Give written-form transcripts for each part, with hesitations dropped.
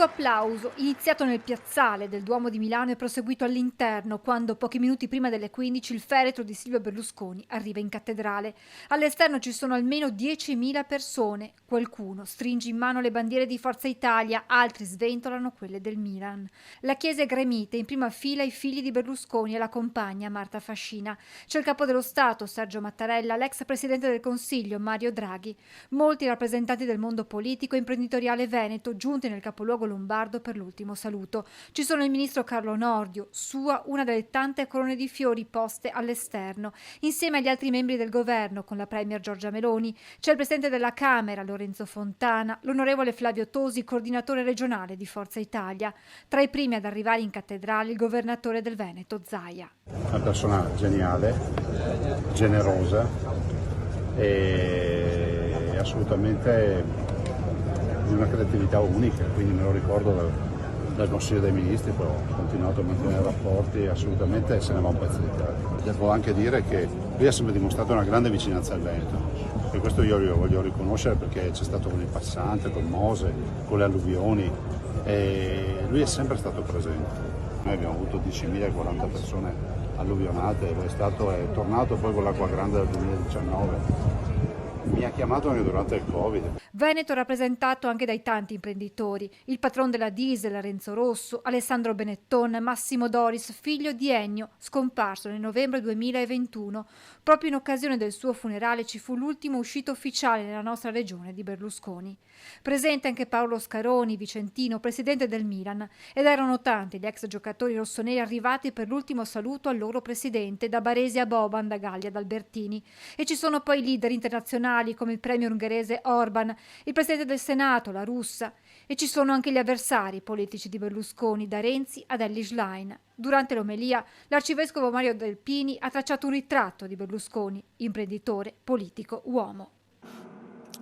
Lungo applauso, iniziato nel piazzale del Duomo di Milano e proseguito all'interno, quando pochi minuti prima delle 15 il feretro di Silvio Berlusconi arriva in cattedrale. All'esterno ci sono almeno 10.000 persone. Qualcuno stringe in mano le bandiere di Forza Italia, altri sventolano quelle del Milan. La chiesa è gremita, in prima fila i figli di Berlusconi e la compagna Marta Fascina. C'è il capo dello Stato, Sergio Mattarella, l'ex presidente del Consiglio, Mario Draghi. Molti rappresentanti del mondo politico e imprenditoriale veneto, giunti nel capoluogo lombardo per l'ultimo saluto. Ci sono il ministro Carlo Nordio, sua una delle tante corone di fiori poste all'esterno, insieme agli altri membri del governo, con la premier Giorgia Meloni. C'è il presidente della Camera, Lorenzo Fontana, l'onorevole Flavio Tosi, coordinatore regionale di Forza Italia. Tra i primi ad arrivare in cattedrale il governatore del Veneto, Zaia. Una persona geniale, generosa e assolutamente di una creatività unica, quindi me lo ricordo dal Consiglio dei Ministri, poi ho continuato a mantenere rapporti, assolutamente se ne va un pezzo d'Italia. Devo anche dire che lui ha sempre dimostrato una grande vicinanza al Veneto e questo io lo voglio riconoscere perché c'è stato con il passante, con Mose, con le alluvioni e lui è sempre stato presente. Noi abbiamo avuto 10.040 persone alluvionate, è tornato poi con l'acqua grande del 2019. Mi ha chiamato anche durante il Covid. Veneto rappresentato anche dai tanti imprenditori, il patron della Diesel, Renzo Rosso, Alessandro Benetton, Massimo Doris, figlio di Ennio, scomparso nel novembre 2021. Proprio in occasione del suo funerale ci fu l'ultimo uscita ufficiale nella nostra regione di Berlusconi. Presente anche Paolo Scaroni, vicentino, presidente del Milan, ed erano tanti gli ex giocatori rossoneri arrivati per l'ultimo saluto al loro presidente, da Baresi a Boban, da Galli ad Albertini. E ci sono poi leader internazionali come il premier ungherese Orban, il presidente del Senato, la Russa, e ci sono anche gli avversari politici di Berlusconi, da Renzi ad Elly Schlein. Durante l'omelia, l'arcivescovo Mario Delpini ha tracciato un ritratto di Berlusconi, imprenditore, politico, uomo.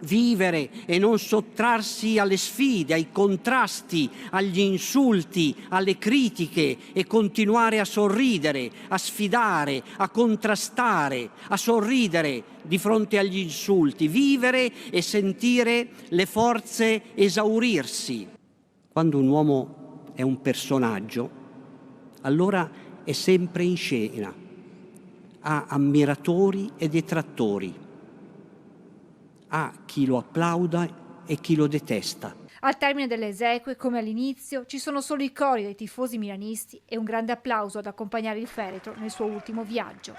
Vivere e non sottrarsi alle sfide, ai contrasti, agli insulti, alle critiche e continuare a sorridere, a sfidare, a contrastare, a sorridere di fronte agli insulti, vivere e sentire le forze esaurirsi. Quando un uomo è un personaggio, allora è sempre in scena, ha ammiratori e detrattori. Ha chi lo applauda e chi lo detesta. Al termine delle esequie, come all'inizio, ci sono solo i cori dei tifosi milanisti e un grande applauso ad accompagnare il feretro nel suo ultimo viaggio.